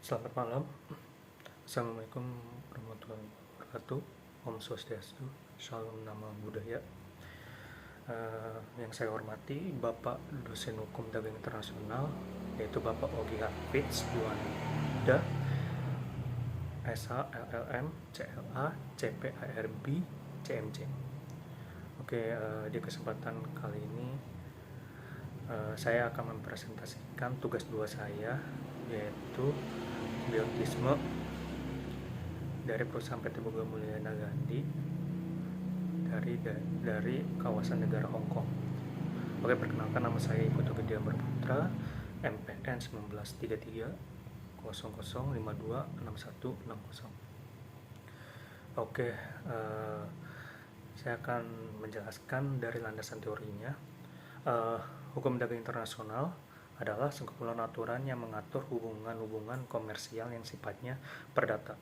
Selamat malam. Assalamualaikum warahmatullahi wabarakatuh. Om Swastiastu, Salam Nama Budaya. Yang saya hormati Bapak dosen hukum dagang internasional, yaitu Bapak Ogi Hafiz Juanda, SH, LLM, CLA, CPARB, CMC. Oke, di kesempatan kali ini saya akan mempresentasikan tugas 2 saya, yaitu biotisme dari perusahaan PT Boga Mulia Nagandi dari kawasan negara Hong Kong. Oke, perkenalkan, nama saya Ibu Togedia Berputra, MPN 1933 0052 6160. Oke, saya akan menjelaskan dari landasan teorinya. Hukum dagang internasional adalah sekumpulan aturan yang mengatur hubungan-hubungan komersial yang sifatnya perdata.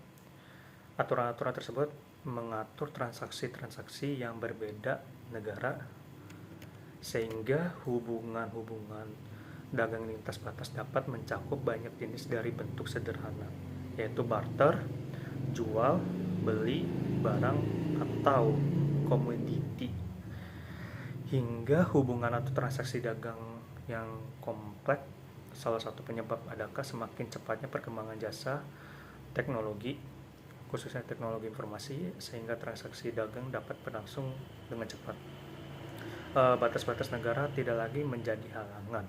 Aturan-aturan tersebut mengatur transaksi-transaksi yang berbeda negara, sehingga hubungan-hubungan dagang lintas batas dapat mencakup banyak jenis dari bentuk sederhana, yaitu barter, jual, beli, barang, atau komoditi, hingga hubungan atau transaksi dagang yang kompleks. Salah satu penyebab adakah semakin cepatnya perkembangan jasa teknologi, khususnya teknologi informasi, sehingga transaksi dagang dapat berlangsung dengan cepat. Batas-batas negara tidak lagi menjadi halangan,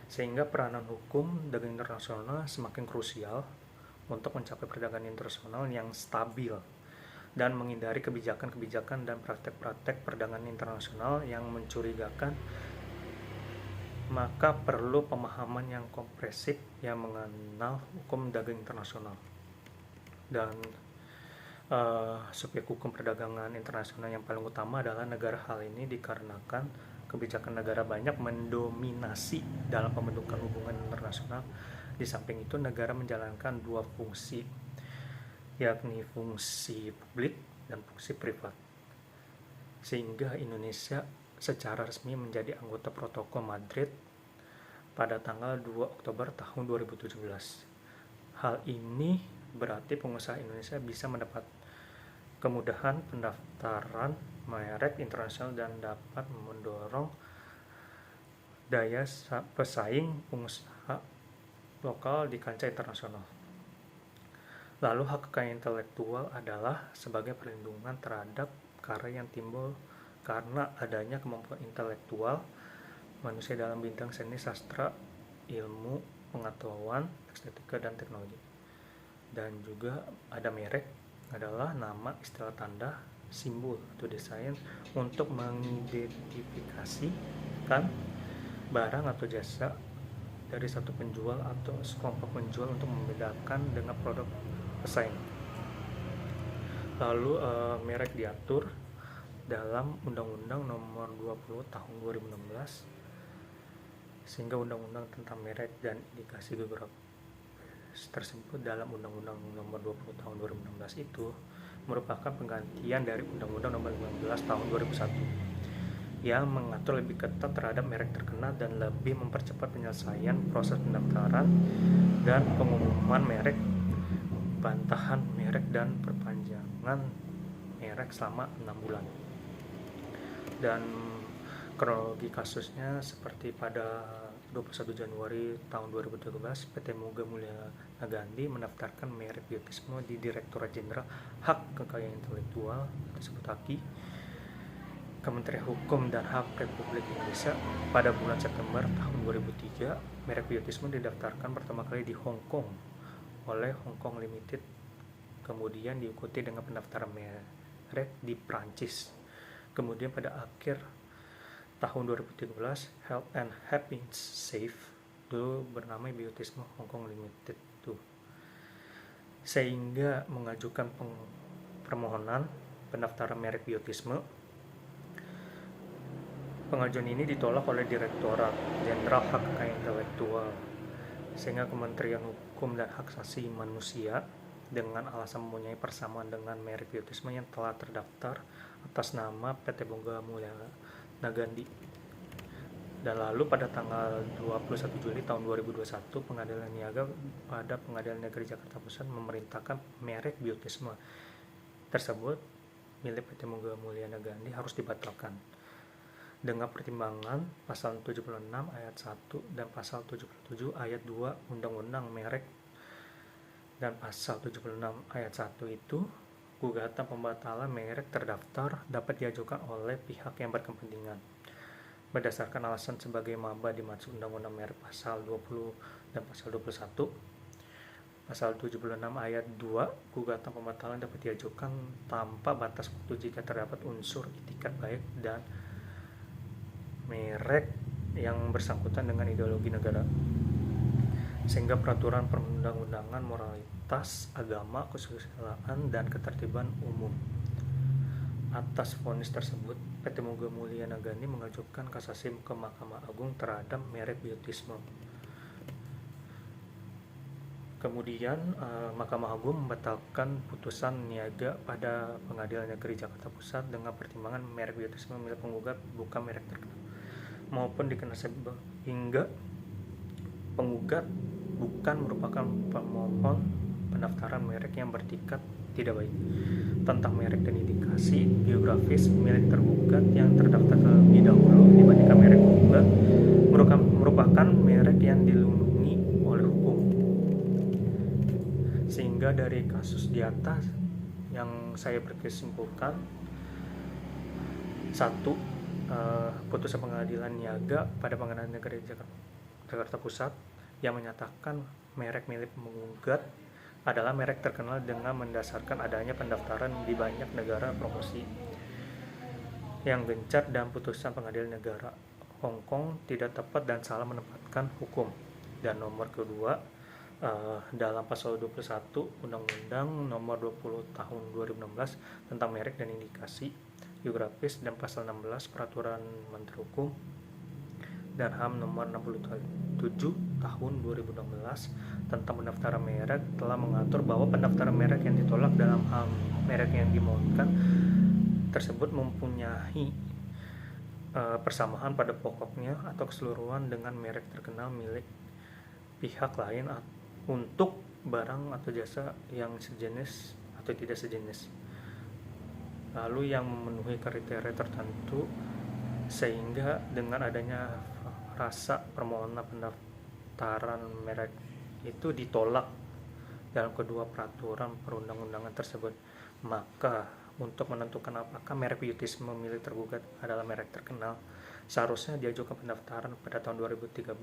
sehingga peranan hukum dagang internasional semakin krusial untuk mencapai perdagangan internasional yang stabil dan menghindari kebijakan-kebijakan dan praktek-praktek perdagangan internasional yang mencurigakan. Maka perlu pemahaman yang komprehensif yang mengenal hukum dagang internasional. Dan subjek hukum perdagangan internasional yang paling utama adalah negara. Hal ini dikarenakan kebijakan negara banyak mendominasi dalam pembentukan hubungan internasional. Di samping itu, negara menjalankan dua fungsi, yakni fungsi publik dan fungsi privat, sehingga Indonesia secara resmi menjadi anggota Protokol Madrid pada tanggal 2 Oktober tahun 2017. Hal ini berarti pengusaha Indonesia bisa mendapat kemudahan pendaftaran merek internasional dan dapat mendorong daya pesaing pengusaha lokal di kancah internasional. Lalu, hak kekayaan intelektual adalah sebagai perlindungan terhadap karya yang timbul karena adanya kemampuan intelektual manusia dalam bidang seni, sastra, ilmu, pengetahuan, estetika, dan teknologi. Dan juga ada merek, adalah nama, istilah, tanda, simbol, atau desain untuk mengidentifikasikan barang atau jasa dari satu penjual atau sekelompok penjual untuk membedakan dengan produk pesaing. Lalu merek diatur dalam Undang-Undang Nomor 20 Tahun 2016, sehingga Undang-Undang tentang merek dan indikasi geografis tersebut dalam Undang-Undang Nomor 20 Tahun 2016 itu merupakan penggantian dari Undang-Undang Nomor 15 Tahun 2001 yang mengatur lebih ketat terhadap merek terkenal dan lebih mempercepat penyelesaian proses pendaftaran dan pengumuman merek, bantahan merek, dan perpanjangan merek selama 6 bulan. Dan kronologi kasusnya seperti pada 21 Januari tahun 2013, PT Boga Mulia Nagandi mendaftarkan merek biotisme di Direktorat Jenderal Hak Kekayaan Intelektual disebut HAKI, Kementerian Hukum dan HAM Republik Indonesia. Pada bulan September tahun 2003, merek biotisme didaftarkan pertama kali di Hong Kong oleh Hong Kong Limited, kemudian diikuti dengan pendaftaran merek di Prancis. Kemudian pada akhir tahun 2013, Health and Happiness Safe, dulu bernama Biotisme Hong Kong Limited tuh, sehingga mengajukan permohonan pendaftaran merek biotisme. Pengajuan ini ditolak oleh Direktorat Jenderal Hak Kekayaan Intelektual, sehingga Kementerian Hukum dan Hak Asasi Manusia dengan alasan mempunyai persamaan dengan merek biotisme yang telah terdaftar atas nama PT Boga Mulia Nagandi Dan lalu pada tanggal 21 Juli tahun 2021, Pengadilan Niaga pada Pengadilan Negeri Jakarta Pusat memerintahkan merek biotisme tersebut milik PT Moga Mulyana Gandhi harus dibatalkan dengan pertimbangan pasal 76 ayat 1 dan pasal 77 ayat 2 Undang-Undang Merek. Dan pasal 76 ayat 1 itu, gugatan pembatalan merek terdaftar dapat diajukan oleh pihak yang berkepentingan berdasarkan alasan sebagai maba dimaksud Undang-Undang Merek pasal 20 dan pasal 21. Pasal 76 ayat 2, gugatan pembatalan dapat diajukan tanpa batas waktu jika terdapat unsur itikat baik dan merek yang bersangkutan dengan ideologi negara, sehingga peraturan perundang-undangan, moralitas, agama, kesusilaan, dan ketertiban umum. Atas vonis tersebut, PT Moga Mulyana Gandhi mengajukan kasasi ke Mahkamah Agung terhadap merek biotisme. Kemudian Mahkamah Agung membatalkan putusan niaga pada Pengadilan Negeri Jakarta Pusat dengan pertimbangan merek biotisme milik penggugat bukan merek terkenal maupun dikenal hingga penggugat bukan merupakan pemohon pendaftaran merek yang bertikat tidak baik tentang merek dan indikasi geografis milik tergugat yang terdaftar terlebih dahulu dibandingkan merek penggugat merupakan merek yang dilindungi oleh hukum. Sehingga dari kasus di atas yang saya berkesimpulan, satu, putusan Pengadilan Niaga pada Pengadilan Negeri Jakarta Pusat yang menyatakan merek milik penggugat adalah merek terkenal dengan mendasarkan adanya pendaftaran di banyak negara promosi yang gencar, dan putusan Pengadilan Negara Hong Kong tidak tepat dan salah menempatkan hukum. Dan nomor kedua, dalam pasal 21 Undang-Undang nomor 20 tahun 2016 tentang merek dan indikasi geografis dan pasal 16 Peraturan Menteri Hukum dan HAM nomor 67 tahun 2016 tentang pendaftaran merek telah mengatur bahwa pendaftaran merek yang ditolak dalam HAM merek yang dimohonkan tersebut mempunyai persamaan pada pokoknya atau keseluruhan dengan merek terkenal milik pihak lain untuk barang atau jasa yang sejenis atau tidak sejenis, lalu yang memenuhi kriteria tertentu, sehingga dengan adanya rasa permohonan pendaftaran merek itu ditolak dalam kedua peraturan perundang-undangan tersebut, maka untuk menentukan apakah merek biotisme milik tergugat adalah merek terkenal, seharusnya diajukan pendaftaran pada tahun 2013,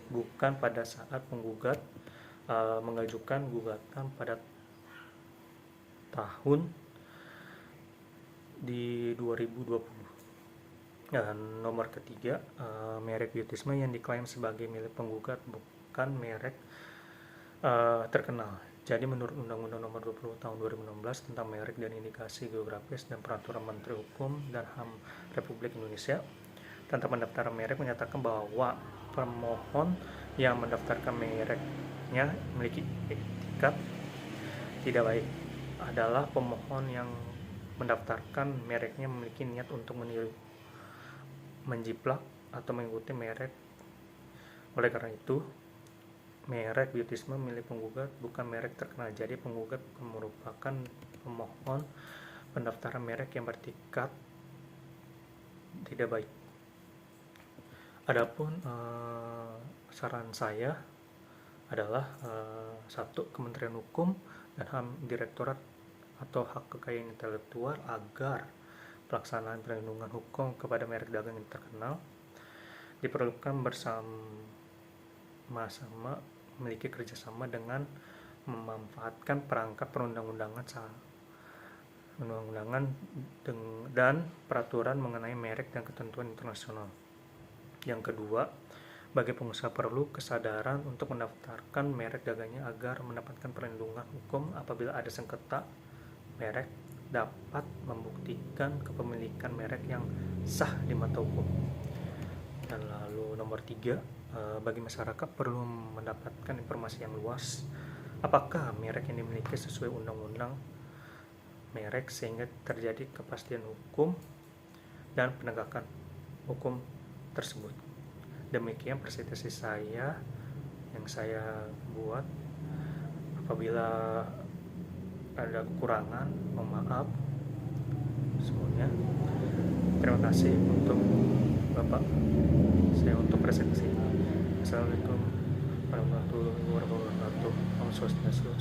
bukan pada saat penggugat mengajukan gugatan pada tahun di 2020. Dan nomor ketiga, merek biotisme yang diklaim sebagai milik penggugat bukan merek terkenal. Jadi menurut Undang-Undang Nomor 20 Tahun 2016 tentang merek dan indikasi geografis dan Peraturan Menteri Hukum dan HAM Republik Indonesia tentang pendaftaran merek menyatakan bahwa pemohon yang mendaftarkan mereknya memiliki etikat tidak baik adalah pemohon yang mendaftarkan mereknya memiliki niat untuk meniru, menjiplak, atau mengikuti merek. Oleh karena itu, merek biotisme milik penggugat bukan merek terkenal. Jadi penggugat merupakan pemohon pendaftaran merek yang bertikat tidak baik. Adapun saran saya adalah satu, Kementerian Hukum dan HAM Direktorat atau Hak Kekayaan Intelektual agar pelaksanaan perlindungan hukum kepada merek dagang yang terkenal diperlukan bersama-sama, memiliki kerjasama dengan memanfaatkan perangkat perundang-undangan dan peraturan mengenai merek dan ketentuan internasional. Yang kedua, bagi pengusaha perlu kesadaran untuk mendaftarkan merek dagangnya agar mendapatkan perlindungan hukum apabila ada sengketa merek, dapat membuktikan kepemilikan merek yang sah di mata hukum. Dan lalu nomor 3, bagi masyarakat perlu mendapatkan informasi yang luas apakah merek yang dimiliki sesuai undang-undang merek sehingga terjadi kepastian hukum dan penegakan hukum tersebut. Demikian presentasi saya yang saya buat. Apabila ada kekurangan, mohon maaf semuanya. Terima kasih untuk Bapak saya untuk presentasi ini. Assalamualaikum warahmatullahi wabarakatuh. Om Swastiastu.